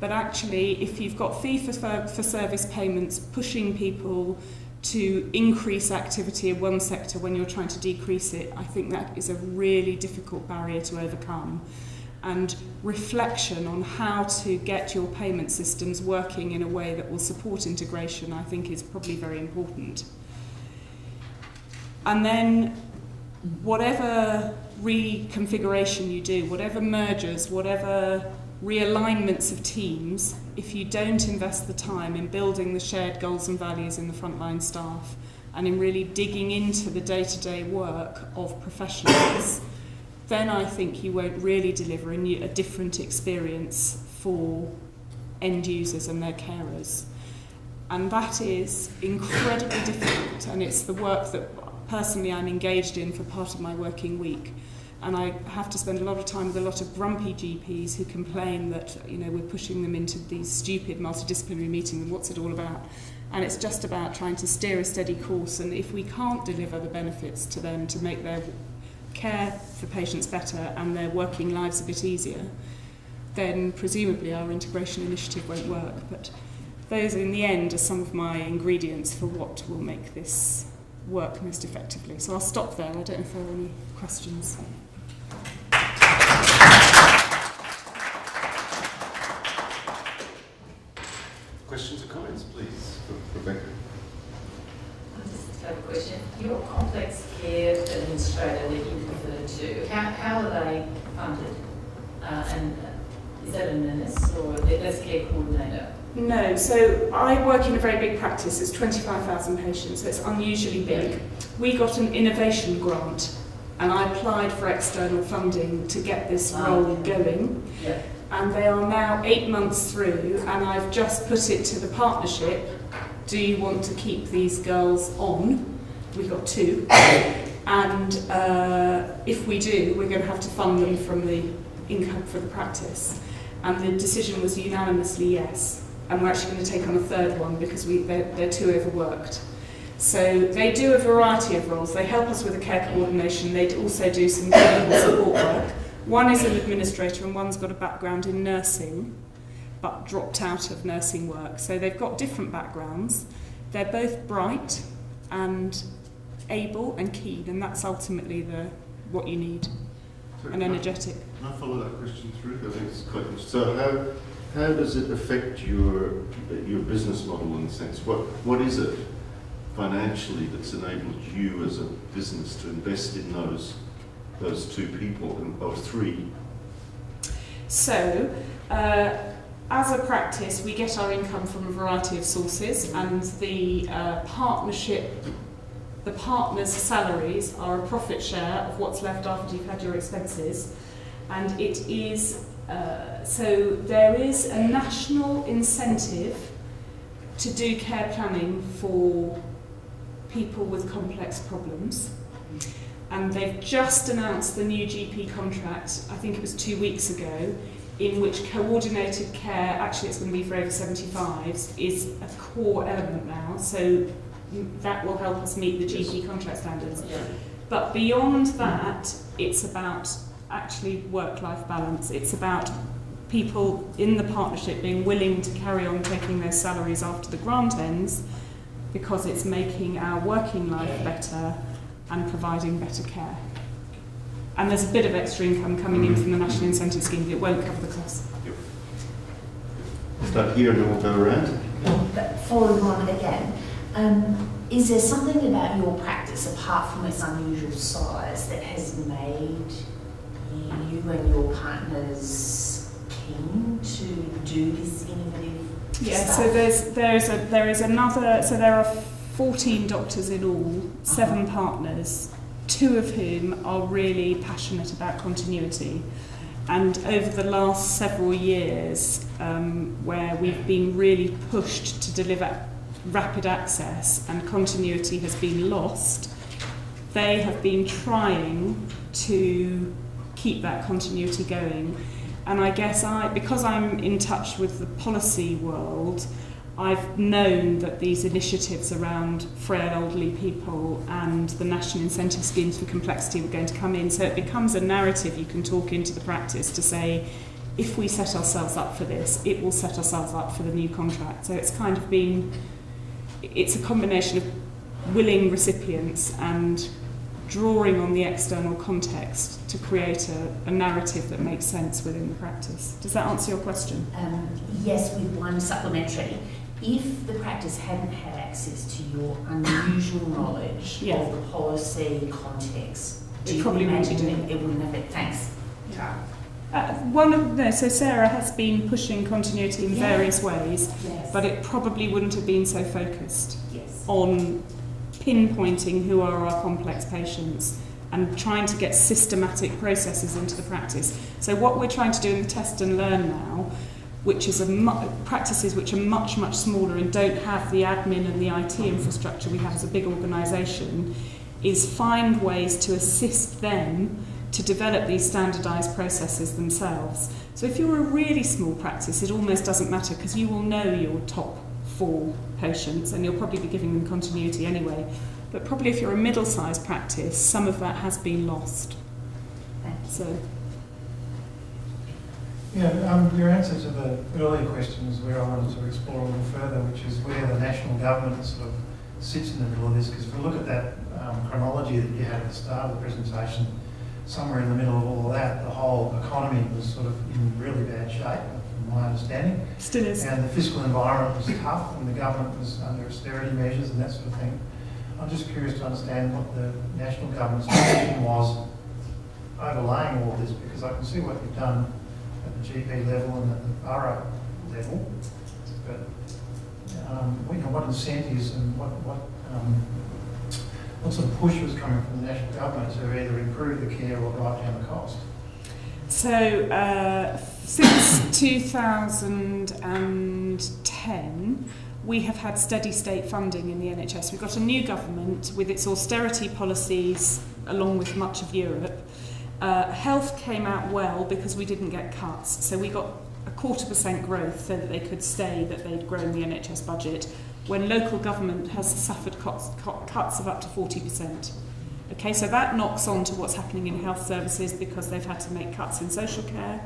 But actually, if you've got fee-for-service payments pushing people to increase activity in one sector when you're trying to decrease it, I think that is a really difficult barrier to overcome. And reflection on how to get your payment systems working in a way that will support integration, I think, is probably very important. And then whatever reconfiguration you do, whatever mergers, whatever realignments of teams, if you don't invest the time in building the shared goals and values in the frontline staff and in really digging into the day-to-day work of professionals, then I think you won't really deliver a different experience for end users and their carers. And that is incredibly difficult, and it's the work that personally I'm engaged in for part of my working week. And I have to spend a lot of time with a lot of grumpy GPs who complain that, you know, we're pushing them into these stupid multidisciplinary meetings and what's it all about. And it's just about trying to steer a steady course, and if we can't deliver the benefits to them to make their care for patients better and their working lives a bit easier, then presumably our integration initiative won't work. But those in the end are some of my ingredients for what will make this work most effectively. So I'll stop there. I don't know if there are any questions. Questions or comments, please, for Rebecca? I just have a question. Your complex care administrator that you referred to, how are they funded? And is that a nurse or that's care coordinator? No, so I work in a very big practice. It's 25,000 patients, so it's unusually big. We got an innovation grant, and I applied for external funding to get this role going. Yeah. And they are now 8 months through, and I've just put it to the partnership. Do you want to keep these girls on? We've got 2. And if we do, we're going to have to fund them from the income for the practice. And the decision was unanimously yes. And we're actually going to take on a 3rd one because they're too overworked. So they do a variety of roles. They help us with the care coordination. They also do some clinical support work. One is an administrator and one's got a background in nursing, but dropped out of nursing work. So they've got different backgrounds. They're both bright and able and keen, and that's ultimately what you need, and energetic. Can I follow that question through? I think it's quite interesting. So how does it affect your business model in a sense? What is it financially that's enabled you as a business to invest in those 2 people, or 3? So, as a practice, we get our income from a variety of sources, and the partners' salaries are a profit share of what's left after you've had your expenses, and it is so there is a national incentive to do care planning for people with complex problems. And they've just announced the new GP contract, I think it was 2 weeks ago, in which coordinated care, actually it's going to be for over 75s, is a core element now. So that will help us meet the GP contract standards. Yeah. But beyond that, it's about actually work-life balance. It's about people in the partnership being willing to carry on taking their salaries after the grant ends, because it's making our working life better and providing better care. And there's a bit of extra income coming in from the National Incentive Scheme, but it won't cover the cost. Yep. Start here and then we'll go around. But following on again, is there something about your practice, apart from its unusual size, that has made you and your partners keen to do this innovative stuff? So there are 14 doctors in all, 7 partners, 2 of whom are really passionate about continuity. And over the last several years, where we've been really pushed to deliver rapid access and continuity has been lost, they have been trying to keep that continuity going. And I guess because I'm in touch with the policy world, I've known that these initiatives around frail elderly people and the national incentive schemes for complexity were going to come in. So it becomes a narrative you can talk into the practice to say, if we set ourselves up for this, it will set ourselves up for the new contract. So it's kind of it's a combination of willing recipients and drawing on the external context to create a narrative that makes sense within the practice. Does that answer your question? Yes, with one supplementary. If the practice hadn't had access to your unusual knowledge of the policy context, do you imagine it wouldn't have it? Thanks. Yeah. So Sarah has been pushing continuity in various ways, but it probably wouldn't have been so focused on pinpointing who are our complex patients and trying to get systematic processes into the practice. So what we're trying to do in the test and learn now, which is practices which are much, much smaller and don't have the admin and the IT infrastructure we have as a big organisation, is find ways to assist them to develop these standardised processes themselves. So if you're a really small practice, it almost doesn't matter because you will know your top 4 patients and you'll probably be giving them continuity anyway. But probably if you're a middle-sized practice, some of that has been lost. So. Yeah, your answer to the earlier question is where I wanted to explore a little further, which is where the national government sort of sits in the middle of this. Because if we look at that chronology that you had at the start of the presentation, somewhere in the middle of all of that, the whole economy was sort of in really bad shape, from my understanding. Still is. And the fiscal environment was tough, and the government was under austerity measures and that sort of thing. I'm just curious to understand what the national government's position was overlaying all this, because I can see what you've done at the GP level and at the borough level, but what incentives and what sort of push was coming from the national government to either improve the care or drive down the cost? So since 2010, we have had steady state funding in the NHS. We've got a new government with its austerity policies along with much of Europe. Health came out well because we didn't get cuts. So we got a 0.25% growth so that they could say that they'd grown the NHS budget, when local government has suffered cuts of up to 40%. Okay, so that knocks on to what's happening in health services because they've had to make cuts in social care,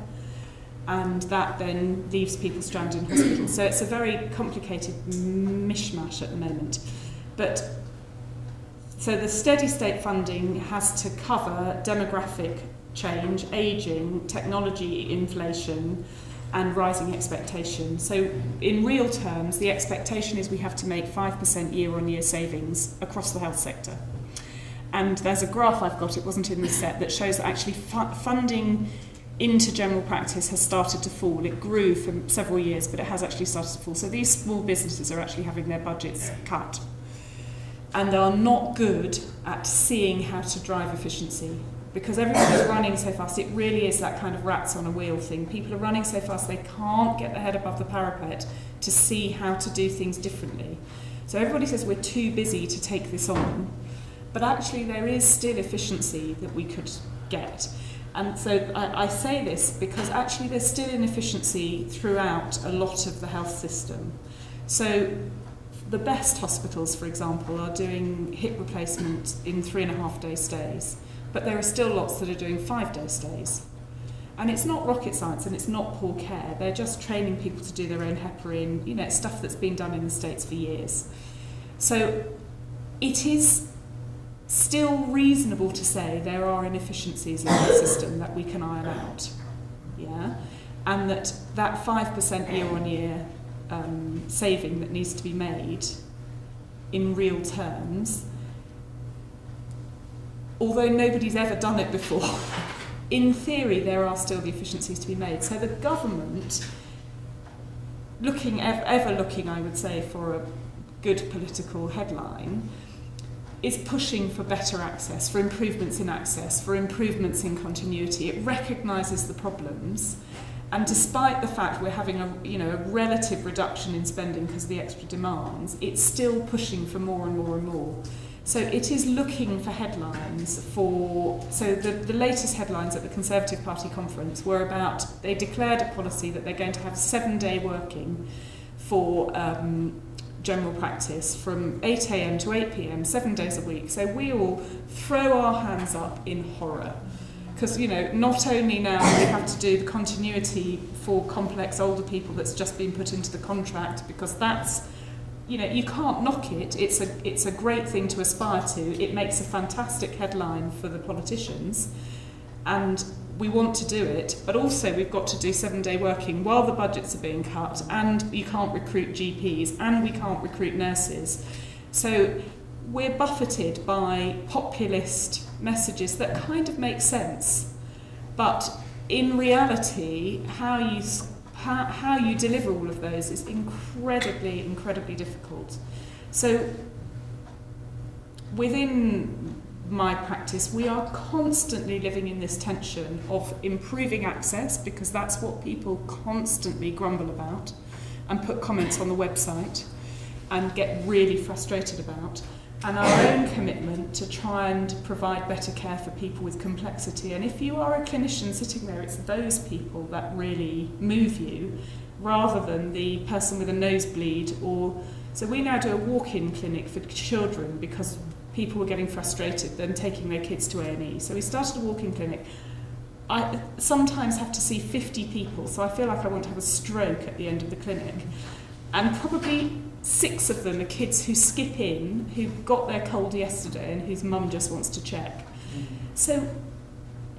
and that then leaves people stranded in hospital. So it's a very complicated mishmash at the moment. But so the steady state funding has to cover demographic change, ageing, technology inflation, and rising expectation. So in real terms, the expectation is we have to make 5% year-on-year savings across the health sector. And there's a graph I've got, it wasn't in the set, that shows that actually funding into general practice has started to fall. It grew for several years, but it has actually started to fall. So these small businesses are actually having their budgets cut. And are not good at seeing how to drive efficiency. Because everybody's running so fast, it really is that kind of rats on a wheel thing. People are running so fast they can't get their head above the parapet to see how to do things differently. So everybody says we're too busy to take this on, but actually there is still efficiency that we could get. And so I say this because actually there's still inefficiency throughout a lot of the health system. So the best hospitals, for example, are doing hip replacement in 3.5-day stays. But there are still lots that are doing 5-day stays. And it's not rocket science and it's not poor care. They're just training people to do their own heparin, it's stuff that's been done in the States for years. So it is still reasonable to say there are inefficiencies in the system that we can iron out. Yeah? And that 5% year-on-year saving that needs to be made in real terms, although nobody's ever done it before, in theory there are still the efficiencies to be made. So the government, ever looking, I would say, for a good political headline, is pushing for better access, for improvements in access, for improvements in continuity. It recognises the problems, and despite the fact we're having a relative reduction in spending because of the extra demands, it's still pushing for more and more and more. So it is looking for headlines so the latest headlines at the Conservative Party conference were about, they declared a policy that they're going to have 7-day working for general practice from 8 a.m. to 8 p.m, 7 days a week. So we all throw our hands up in horror because, you know, not only now do we have to do the continuity for complex older people that's just been put into the contract, because that's, you know, you can't knock it. It's a great thing to aspire to. It makes a fantastic headline for the politicians, and we want to do it. But also we've got to do 7-day working while the budgets are being cut, and you can't recruit GPs, and we can't recruit nurses. So we're buffeted by populist messages that kind of make sense, but in reality, how you deliver all of those is incredibly difficult. So within my practice, we are constantly living in this tension of improving access, because that's what people constantly grumble about and put comments on the website and get really frustrated about, and our own commitment to try and provide better care for people with complexity. And if you are a clinician sitting there, it's those people that really move you, rather than the person with a nosebleed. So we now do a walk-in clinic for children because people were getting frustrated then taking their kids to A&E. So we started a walk-in clinic. I sometimes have to see 50 people, so I feel like I want to have a stroke at the end of the clinic. And probably 6 of them are kids who skip in, who got their cold yesterday and whose mum just wants to check. So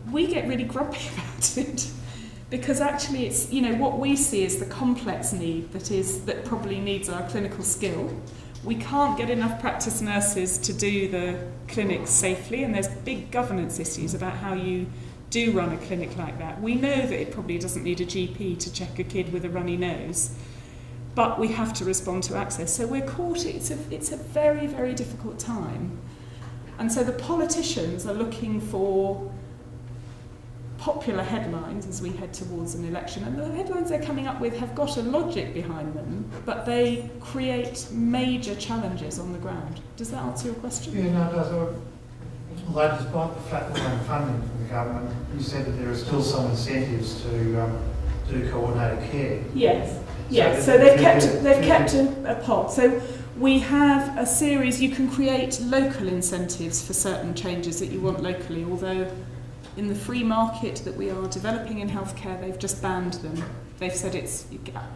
we get really grumpy about it, because actually it's, you know, what we see is the complex need that probably needs our clinical skill. We can't get enough practice nurses to do the clinics safely, and there's big governance issues about how you do run a clinic like that. We know that it probably doesn't need a GP to check a kid with a runny nose, but we have to respond to access. So we're caught, it's a very difficult time. And so the politicians are looking for popular headlines as we head towards an election, and the headlines they're coming up with have got a logic behind them, but they create major challenges on the ground. Does that answer your question? Yeah, no, it does. Although despite the fact that they're funding from the government, you said that there are still some incentives to do coordinated care. Yes. Yes, so they've kept a pot. So we have a series, you can create local incentives for certain changes that you want locally, although in the free market that we are developing in healthcare, they've just banned them. They've said it's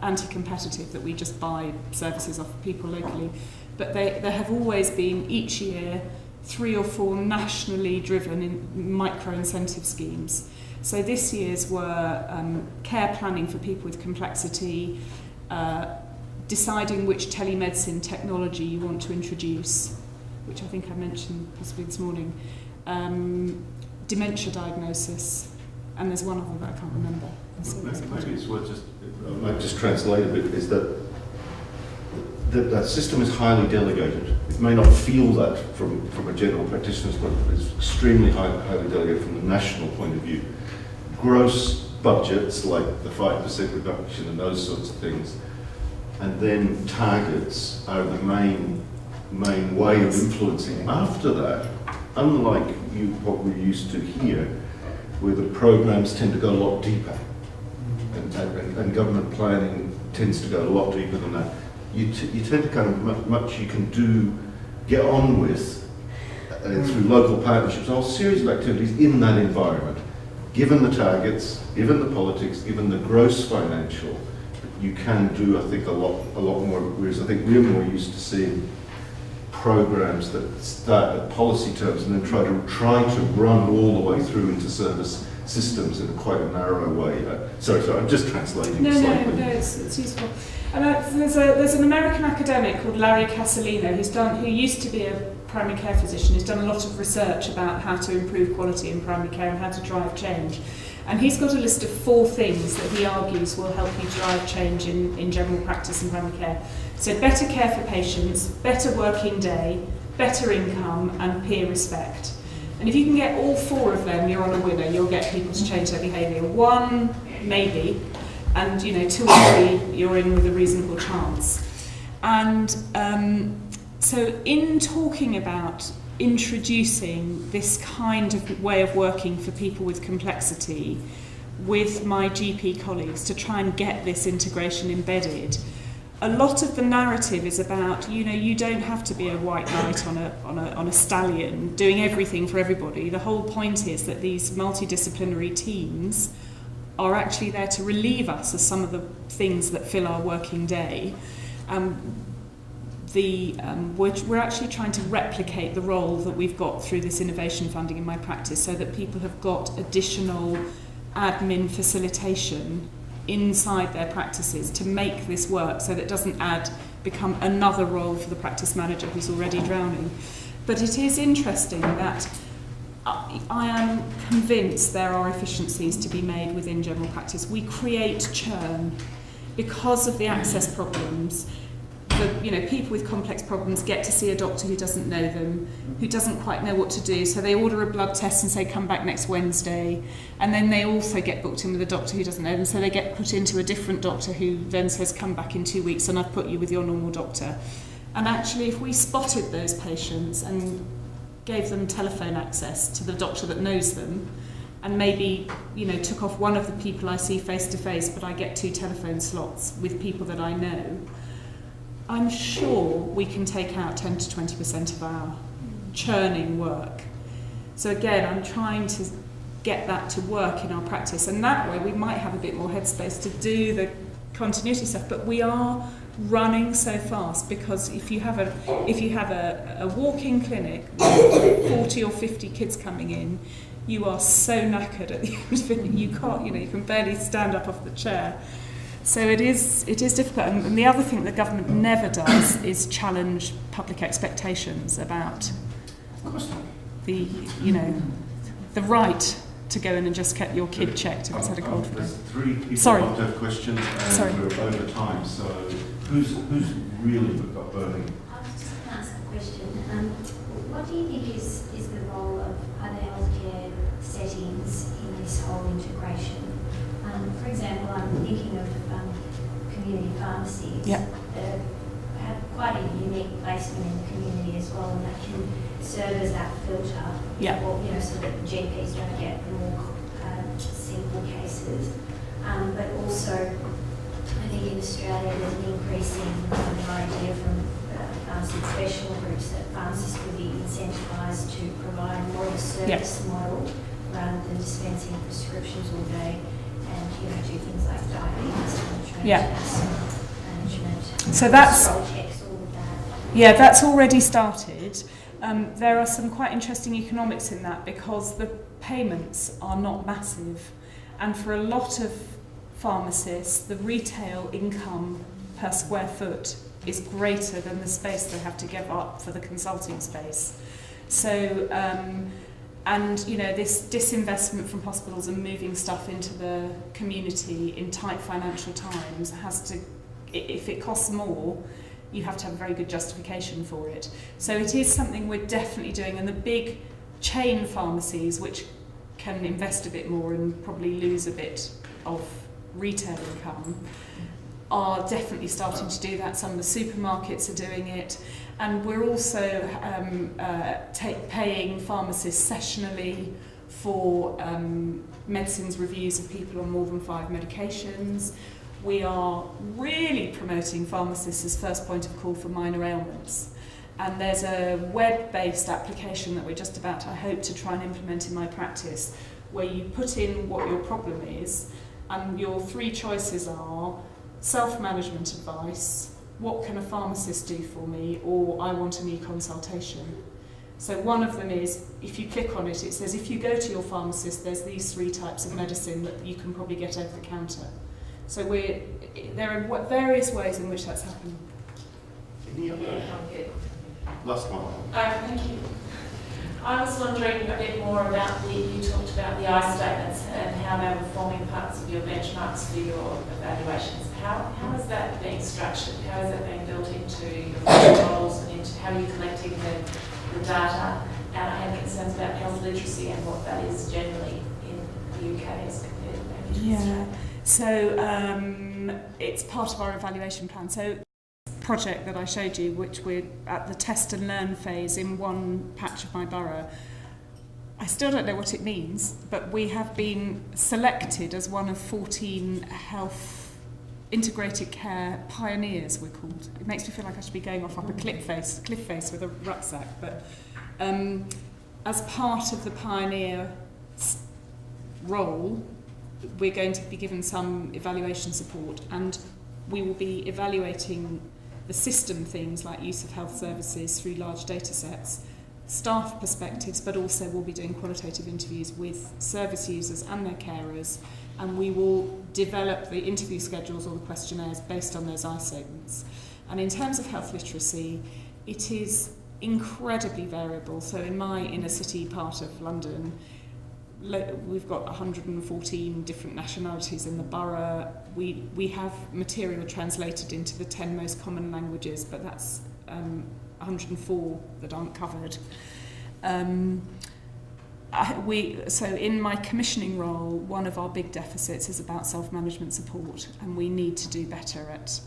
anti-competitive that we just buy services off people locally. But there have always been, each year, 3 or 4 nationally driven micro-incentive schemes. So this year's were care planning for people with complexity, deciding which telemedicine technology you want to introduce, which I think I mentioned possibly this morning, dementia diagnosis, and there's one other that I can't remember. So maybe it's worth I might just translate a bit, is that that system is highly delegated. It may not feel that from a general practitioner's point of view, but it's extremely highly delegated from the national point of view. Gross budgets like the 5% reduction and those sorts of things, and then targets are the main way of influencing. After that, unlike what we're used to here, where the programs tend to go a lot deeper, and government planning tends to go a lot deeper than that, you tend to kind of much you can do, get on with through local partnerships, a whole series of activities in that environment. Given the targets, given the politics, given the gross financial, you can do, I think, a lot more. Whereas I think we're more used to seeing programs that start at policy terms and then try to run all the way through into service systems in quite a narrow way. Sorry, I'm just translating slightly. No, it's useful. And there's an American academic called Larry Casalino who used to be a primary care physician, who's done a lot of research about how to improve quality in primary care and how to drive change. And he's got a list of 4 things that he argues will help you drive change in general practice and primary care. So better care for patients, better working day, better income, and peer respect. And if you can get all 4 of them, you're on a winner. You'll get people to change their behaviour. 1, maybe, and 2 or 3, you're in with a reasonable chance. And so in talking about introducing this kind of way of working for people with complexity with my GP colleagues to try and get this integration embedded, a lot of the narrative is about, you don't have to be a white knight on a stallion doing everything for everybody. The whole point is that these multidisciplinary teams are actually there to relieve us of some of the things that fill our working day. We're actually trying to replicate the role that we've got through this innovation funding in my practice, so that people have got additional admin facilitation inside their practices to make this work, so that it doesn't become another role for the practice manager who's already drowning. But it is interesting that I am convinced there are efficiencies to be made within general practice. We create churn because of the access problems. People with complex problems get to see a doctor who doesn't know them, who doesn't quite know what to do, so they order a blood test and say, come back next Wednesday, and then they also get booked in with a doctor who doesn't know them, so they get put into a different doctor who then says, come back in 2 weeks and I've put you with your normal doctor. And actually, if we spotted those patients and gave them telephone access to the doctor that knows them, and maybe, took off one of the people I see face to face, but I get 2 telephone slots with people that I know, I'm sure we can take out 10 to 20% of our churning work. So again, I'm trying to get that to work in our practice, and that way we might have a bit more headspace to do the continuity stuff. But we are running so fast, because if you have a walk-in clinic with 40 or 50 kids coming in, you are so knackered at the end of it, you can't, you can barely stand up off the chair. So it is difficult. And the other thing the government never does is challenge public expectations about the right to go in and just get your kid checked if it's had a cold flu. There's 3 people Sorry. want to have questions, and we're over time. So who's really got burning? I was just going to ask a question. What do you think is the role of other healthcare settings in this whole integration? For example, I'm thinking of community pharmacies that have quite a unique placement in the community as well, and that can serve as that filter, so that GPs don't get the more simple cases. But also, I think in Australia there's an increasing idea from pharmacy professional groups that pharmacists will be incentivised to provide more of a service model rather than dispensing prescriptions all day. And do things like diabetes management, so that's scroll checks, all of that. That's already started. There are some quite interesting economics in that, because the payments are not massive, and for a lot of pharmacists, the retail income per square foot is greater than the space they have to give up for the consulting space. So. And this disinvestment from hospitals and moving stuff into the community in tight financial times if it costs more, you have to have a very good justification for it. So it is something we're definitely doing, and the big chain pharmacies, which can invest a bit more and probably lose a bit of retail income, are definitely starting to do that. Some of the supermarkets are doing it. And we're also paying pharmacists sessionally for medicines reviews of people on more than 5 medications. We are really promoting pharmacists as first point of call for minor ailments. And there's a web-based application that we're just about, I hope, to try and implement in my practice, where you put in what your problem is, and your 3 choices are self-management advice, what can a pharmacist do for me, or I want an e-consultation. So one of them is, if you click on it, it says if you go to your pharmacist, there's these 3 types of medicine that you can probably get over the counter. So there are various ways in which that's happening. Any other? Last one. Thank you. I was wondering a bit more about you talked about the I statements and how they were forming parts of your benchmarks for your evaluations. How is that being structured? How is that being built into your protocols, and into how are you collecting the data? And I had concerns about health literacy and what that is generally in the UK as compared to maybe Australia. So it's part of our evaluation plan. So project that I showed you, which we're at the test and learn phase in one patch of my borough, I still don't know what it means, but we have been selected as one of 14 health integrated care pioneers, we're called. It makes me feel like I should be going off up a cliff face with a rucksack. But as part of the pioneer role, we're going to be given some evaluation support, and we will be evaluating the system things like use of health services through large data sets, staff perspectives, but also we'll be doing qualitative interviews with service users and their carers, and we will develop the interview schedules or the questionnaires based on those I statements. And in terms of health literacy, it is incredibly variable. So in my inner city part of London, we've got 114 different nationalities in the borough. We have material translated into the 10 most common languages, but that's 104 that aren't covered. So in my commissioning role, one of our big deficits is about self-management support, and we need to do better at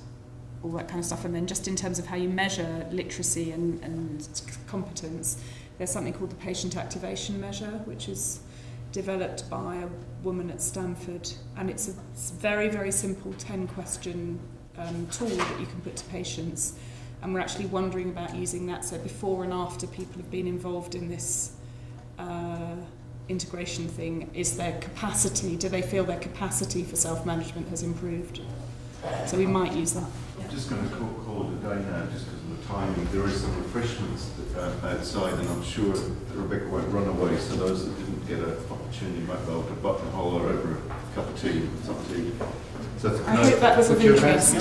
all that kind of stuff. And then just in terms of how you measure literacy and competence, there's something called the patient activation measure, which is developed by a woman at Stanford, and it's a very, very simple 10-question tool that you can put to patients, and we're actually wondering about using that, so before and after people have been involved in this integration thing, is their capacity, do they feel their capacity for self-management has improved? So we might use that. I'm just going to call it a day now, just because of the timing. There is some refreshments outside, and I'm sure that Rebecca won't run away, so those that didn't get an opportunity might be able to buttonhole her over a cup of tea, some tea. So I hope that was of interest.